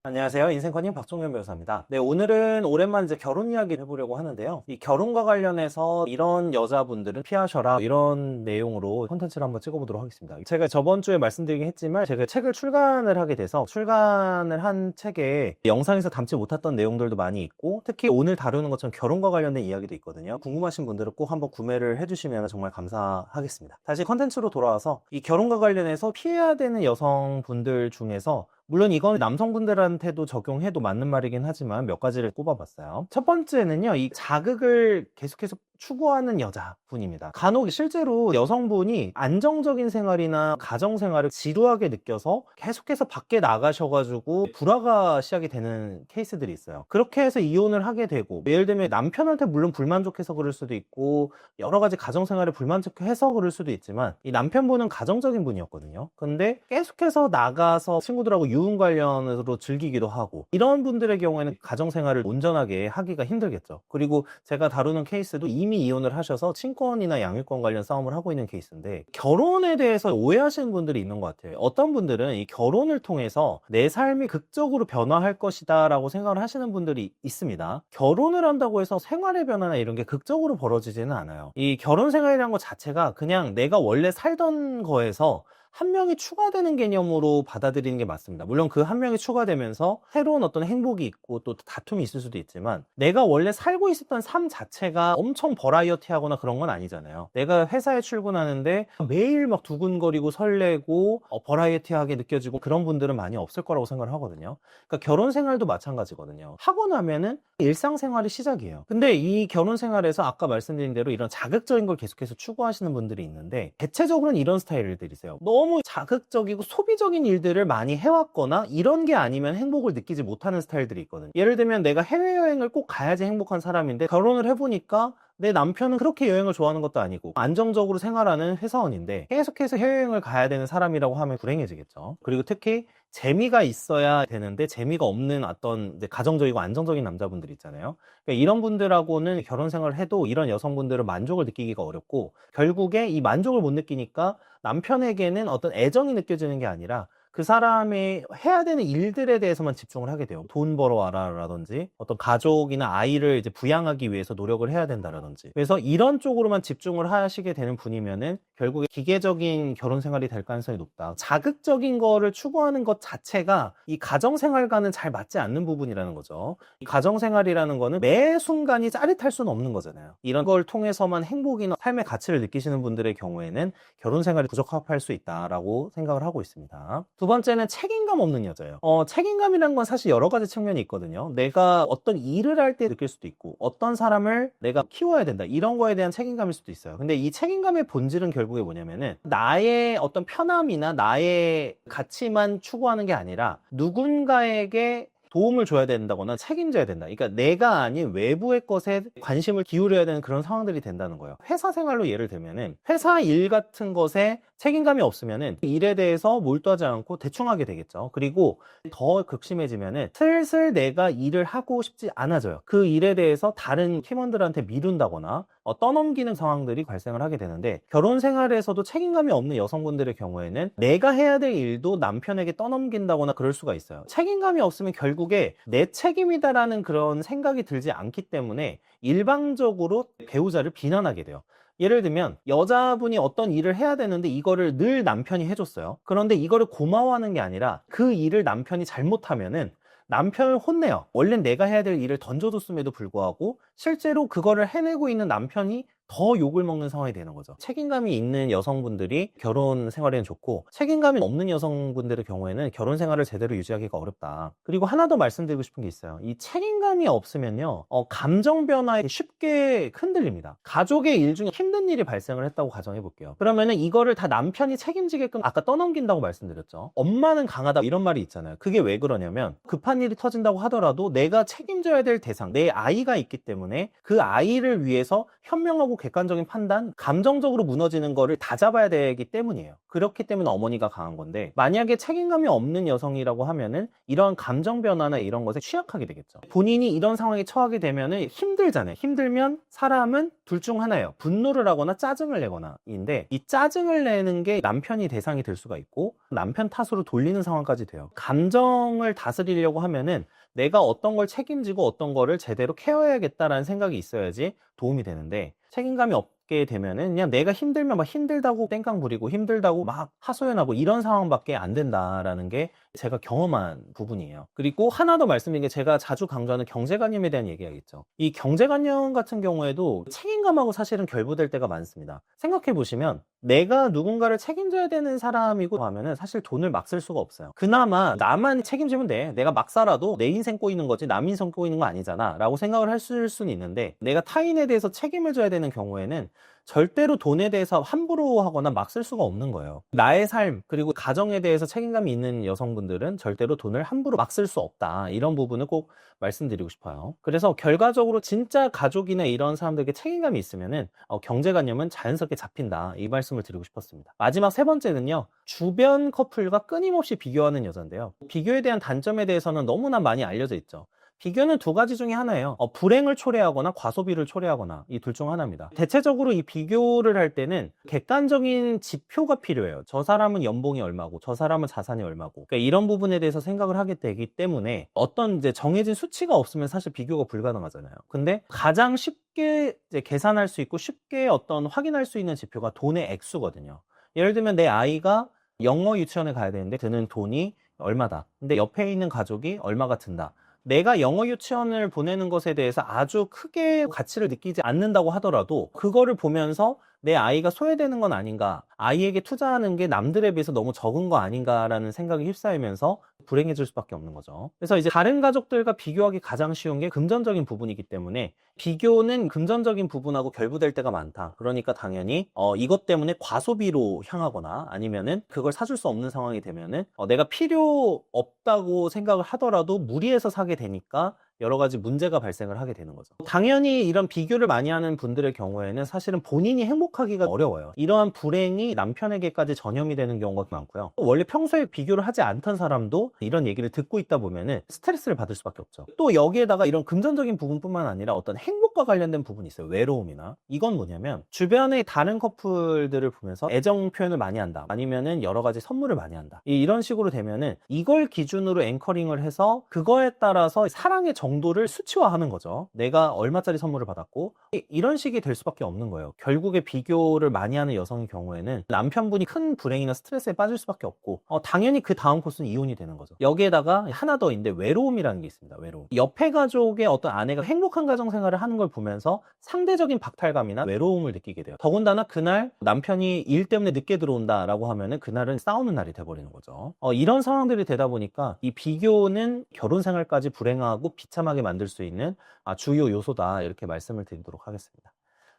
안녕하세요. 인생커닝 박종현 변호사입니다. 네, 오늘은 오랜만에 이제 결혼 이야기를 해보려고 하는데요. 이 결혼과 관련해서 이런 여자분들은 피하셔라 이런 내용으로 콘텐츠를 한번 찍어보도록 하겠습니다. 제가 저번 주에 말씀드리긴 했지만 제가 책을 출간을 하게 돼서 출간을 한 책에 영상에서 담지 못했던 내용들도 많이 있고 특히 오늘 다루는 것처럼 결혼과 관련된 이야기도 있거든요. 궁금하신 분들은 꼭 한번 구매를 해주시면 정말 감사하겠습니다. 다시 콘텐츠로 돌아와서 이 결혼과 관련해서 피해야 되는 여성분들 중에서 물론 이건 남성분들한테도 적용해도 맞는 말이긴 하지만 몇 가지를 꼽아봤어요. 첫 번째는요, 이 자극을 계속해서 추구하는 여자분입니다. 간혹 실제로 여성분이 안정적인 생활이나 가정생활을 지루하게 느껴서 계속해서 밖에 나가셔가지고 불화가 시작이 되는 케이스들이 있어요. 그렇게 해서 이혼을 하게 되고, 예를 들면 남편한테 물론 불만족해서 그럴 수도 있고 여러 가지 가정생활에 불만족해서 그럴 수도 있지만 이 남편분은 가정적인 분이었거든요. 근데 계속해서 나가서 친구들하고 유흥 관련으로 즐기기도 하고 이런 분들의 경우에는 가정생활을 온전하게 하기가 힘들겠죠. 그리고 제가 다루는 케이스도 이미 이혼을 하셔서 친권이나 양육권 관련 싸움을 하고 있는 케이스인데 결혼에 대해서 오해하시는 분들이 있는 것 같아요. 어떤 분들은 이 결혼을 통해서 내 삶이 극적으로 변화할 것이다 라고 생각을 하시는 분들이 있습니다. 결혼을 한다고 해서 생활의 변화나 이런 게 극적으로 벌어지지는 않아요. 이 결혼 생활이라는 것 자체가 그냥 내가 원래 살던 거에서 한 명이 추가되는 개념으로 받아들이는 게 맞습니다. 물론 그 한 명이 추가되면서 새로운 어떤 행복이 있고 또 다툼이 있을 수도 있지만 내가 원래 살고 있었던 삶 자체가 엄청 버라이어티하거나 그런 건 아니잖아요. 내가 회사에 출근하는데 매일 막 두근거리고 설레고 버라이어티하게 느껴지고 그런 분들은 많이 없을 거라고 생각을 하거든요. 그러니까 결혼 생활도 마찬가지거든요. 하고 나면은 일상생활이 시작이에요. 근데 이 결혼 생활에서 아까 말씀드린 대로 이런 자극적인 걸 계속해서 추구하시는 분들이 있는데 대체적으로는 이런 스타일들이세요. 너무 자극적이고 소비적인 일들을 많이 해왔거나 이런 게 아니면 행복을 느끼지 못하는 스타일들이 있거든요. 예를 들면 내가 해외여행을 꼭 가야지 행복한 사람인데 결혼을 해보니까 내 남편은 그렇게 여행을 좋아하는 것도 아니고 안정적으로 생활하는 회사원인데 계속해서 해외여행을 가야 되는 사람이라고 하면 불행해지겠죠. 그리고 특히 재미가 있어야 되는데 재미가 없는 어떤 이제 가정적이고 안정적인 남자분들 있잖아요. 그러니까 이런 분들하고는 결혼 생활을 해도 이런 여성분들은 만족을 느끼기가 어렵고 결국에 이 만족을 못 느끼니까 남편에게는 어떤 애정이 느껴지는 게 아니라 그 사람이 해야 되는 일들에 대해서만 집중을 하게 돼요. 돈 벌어와라 라든지 어떤 가족이나 아이를 이제 부양하기 위해서 노력을 해야 된다라든지. 그래서 이런 쪽으로만 집중을 하시게 되는 분이면은 결국에 기계적인 결혼 생활이 될 가능성이 높다. 자극적인 거를 추구하는 것 자체가 이 가정 생활과는 잘 맞지 않는 부분이라는 거죠. 이 가정 생활이라는 거는 매 순간이 짜릿할 수는 없는 거잖아요. 이런 걸 통해서만 행복이나 삶의 가치를 느끼시는 분들의 경우에는 결혼 생활이 부적합할 수 있다라고 생각을 하고 있습니다. 두 번째는 책임감 없는 여자예요. 책임감이라는 건 사실 여러 가지 측면이 있거든요. 내가 어떤 일을 할 때 느낄 수도 있고 어떤 사람을 내가 키워야 된다 이런 거에 대한 책임감일 수도 있어요. 근데 이 책임감의 본질은 결국에 뭐냐면은 나의 어떤 편함이나 나의 가치만 추구하는 게 아니라 누군가에게 도움을 줘야 된다거나 책임져야 된다. 그러니까 내가 아닌 외부의 것에 관심을 기울여야 되는 그런 상황들이 된다는 거예요. 회사 생활로 예를 들면은 회사 일 같은 것에 책임감이 없으면은 일에 대해서 몰두하지 않고 대충 하게 되겠죠. 그리고 더 극심해지면은 슬슬 내가 일을 하고 싶지 않아져요. 그 일에 대해서 다른 팀원들한테 미룬다거나 떠넘기는 상황들이 발생을 하게 되는데 결혼 생활에서도 책임감이 없는 여성분들의 경우에는 내가 해야 될 일도 남편에게 떠넘긴다거나 그럴 수가 있어요. 책임감이 없으면 결국에 내 책임이다라는 그런 생각이 들지 않기 때문에 일방적으로 배우자를 비난하게 돼요. 예를 들면 여자분이 어떤 일을 해야 되는데 이거를 늘 남편이 해줬어요. 그런데 이거를 고마워하는 게 아니라 그 일을 남편이 잘못하면은 남편을 혼내요. 원래 내가 해야 될 일을 던져줬음에도 불구하고 실제로 그거를 해내고 있는 남편이 더 욕을 먹는 상황이 되는 거죠. 책임감이 있는 여성분들이 결혼 생활에는 좋고 책임감이 없는 여성분들의 경우에는 결혼 생활을 제대로 유지하기가 어렵다. 그리고 하나 더 말씀드리고 싶은 게 있어요. 이 책임감이 없으면요 감정 변화에 쉽게 흔들립니다. 가족의 일 중에 힘든 일이 발생을 했다고 가정해 볼게요. 그러면은 이거를 다 남편이 책임지게끔 아까 떠넘긴다고 말씀드렸죠. 엄마는 강하다 이런 말이 있잖아요. 그게 왜 그러냐면 급한 일이 터진다고 하더라도 내가 책임져야 될 대상 내 아이가 있기 때문에 그 아이를 위해서 현명하고 객관적인 판단, 감정적으로 무너지는 거를 다 잡아야 되기 때문이에요. 그렇기 때문에 어머니가 강한 건데, 만약에 책임감이 없는 여성이라고 하면은 이런 감정 변화나 이런 것에 취약하게 되겠죠. 본인이 이런 상황에 처하게 되면은 힘들잖아요. 힘들면 사람은 둘 중 하나예요. 분노를 하거나 짜증을 내거나인데, 이 짜증을 내는 게 남편이 대상이 될 수가 있고 남편 탓으로 돌리는 상황까지 돼요. 감정을 다스리려고 하면은 내가 어떤 걸 책임지고 어떤 거를 제대로 케어해야겠다라는 생각이 있어야지 도움이 되는데, 책임감이 없게 되면은 그냥 내가 힘들면 막 힘들다고 땡깡 부리고 힘들다고 막 하소연하고 이런 상황밖에 안 된다라는 게 제가 경험한 부분이에요. 그리고 하나 더 말씀드린 게, 제가 자주 강조하는 경제관념에 대한 얘기하겠죠. 이 경제관념 같은 경우에도 책임감하고 사실은 결부될 때가 많습니다. 생각해 보시면 내가 누군가를 책임져야 되는 사람이고 하면은 사실 돈을 막 쓸 수가 없어요. 그나마 나만 책임지면 돼, 내가 막 살아도 내 인생 꼬이는 거지 남 인생 꼬이는 거 아니잖아 라고 생각을 할 수는 있는데, 내가 타인에 대해서 책임을 져야 되는 경우에는 절대로 돈에 대해서 함부로 하거나 막 쓸 수가 없는 거예요. 나의 삶 그리고 가정에 대해서 책임감이 있는 여성분들은 절대로 돈을 함부로 막 쓸 수 없다, 이런 부분을 꼭 말씀드리고 싶어요. 그래서 결과적으로 진짜 가족이나 이런 사람들에게 책임감이 있으면은 경제관념은 자연스럽게 잡힌다, 이 말씀을 드리고 싶었습니다. 마지막 세 번째는요, 주변 커플과 끊임없이 비교하는 여자인데요. 비교에 대한 단점에 대해서는 너무나 많이 알려져 있죠. 비교는 두 가지 중에 하나예요. 불행을 초래하거나 과소비를 초래하거나, 이 둘 중 하나입니다. 대체적으로 이 비교를 할 때는 객관적인 지표가 필요해요. 저 사람은 연봉이 얼마고 저 사람은 자산이 얼마고, 그러니까 이런 부분에 대해서 생각을 하게 되기 때문에 어떤 이제 정해진 수치가 없으면 사실 비교가 불가능하잖아요. 근데 가장 쉽게 이제 계산할 수 있고 쉽게 어떤 확인할 수 있는 지표가 돈의 액수거든요. 예를 들면 내 아이가 영어 유치원에 가야 되는데 드는 돈이 얼마다. 근데 옆에 있는 가족이 얼마가 든다. 내가 영어 유치원을 보내는 것에 대해서 아주 크게 가치를 느끼지 않는다고 하더라도 그거를 보면서 내 아이가 소외되는 건 아닌가, 아이에게 투자하는 게 남들에 비해서 너무 적은 거 아닌가라는 생각이 휩싸이면서 불행해질 수밖에 없는 거죠. 그래서 이제 다른 가족들과 비교하기 가장 쉬운 게 금전적인 부분이기 때문에, 비교는 금전적인 부분하고 결부될 때가 많다. 그러니까 당연히 이것 때문에 과소비로 향하거나 아니면은 그걸 사줄 수 없는 상황이 되면은 내가 필요 없다고 생각을 하더라도 무리해서 사게 되니까 여러 가지 문제가 발생을 하게 되는 거죠. 당연히 이런 비교를 많이 하는 분들의 경우에는 사실은 본인이 행복하기가 어려워요. 이러한 불행이 남편에게까지 전염이 되는 경우가 많고요. 원래 평소에 비교를 하지 않던 사람도 이런 얘기를 듣고 있다 보면은 스트레스를 받을 수밖에 없죠. 또 여기에다가 이런 금전적인 부분뿐만 아니라 어떤 행복과 관련된 부분이 있어요. 외로움이나. 이건 뭐냐면, 주변의 다른 커플들을 보면서 애정 표현을 많이 한다, 아니면은 여러 가지 선물을 많이 한다, 이런 식으로 되면은 이걸 기준으로 앵커링을 해서 그거에 따라서 사랑의 정도를 수치화하는 거죠. 내가 얼마짜리 선물을 받았고, 이런 식이 될 수밖에 없는 거예요. 결국에 비교를 많이 하는 여성의 경우에는 남편분이 큰 불행이나 스트레스에 빠질 수밖에 없고, 당연히 그 다음 코스는 이혼이 되는 거죠. 여기에다가 하나 더 있는데, 외로움이라는 게 있습니다. 외로움. 옆에 가족의 어떤 아내가 행복한 가정 생활을 하는 걸 보면서 상대적인 박탈감이나 외로움을 느끼게 돼요. 더군다나 그날 남편이 일 때문에 늦게 들어온다라고 하면은 그날은 싸우는 날이 돼버리는 거죠. 이런 상황들이 되다 보니까 이 비교는 결혼 생활까지 불행하고 비참하게 만들 수 있는 주요 요소다, 이렇게 말씀을 드리도록 하겠습니다.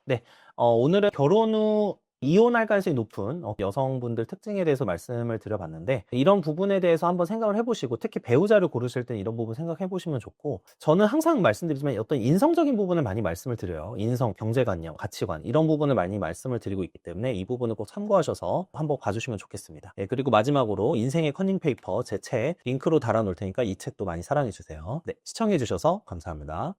네, 오늘은 결혼 후 이혼할 가능성이 높은 여성분들 특징에 대해서 말씀을 드려봤는데, 이런 부분에 대해서 한번 생각을 해보시고, 특히 배우자를 고르실 때 이런 부분 생각해 보시면 좋고, 저는 항상 말씀드리지만 어떤 인성적인 부분을 많이 말씀을 드려요. 인성, 경제관념, 가치관, 이런 부분을 많이 말씀을 드리고 있기 때문에 이 부분을 꼭 참고하셔서 한번 봐주시면 좋겠습니다. 네, 그리고 마지막으로 인생의 커닝페이퍼, 제 책 링크로 달아놓을 테니까 이 책도 많이 사랑해주세요. 네, 시청해주셔서 감사합니다.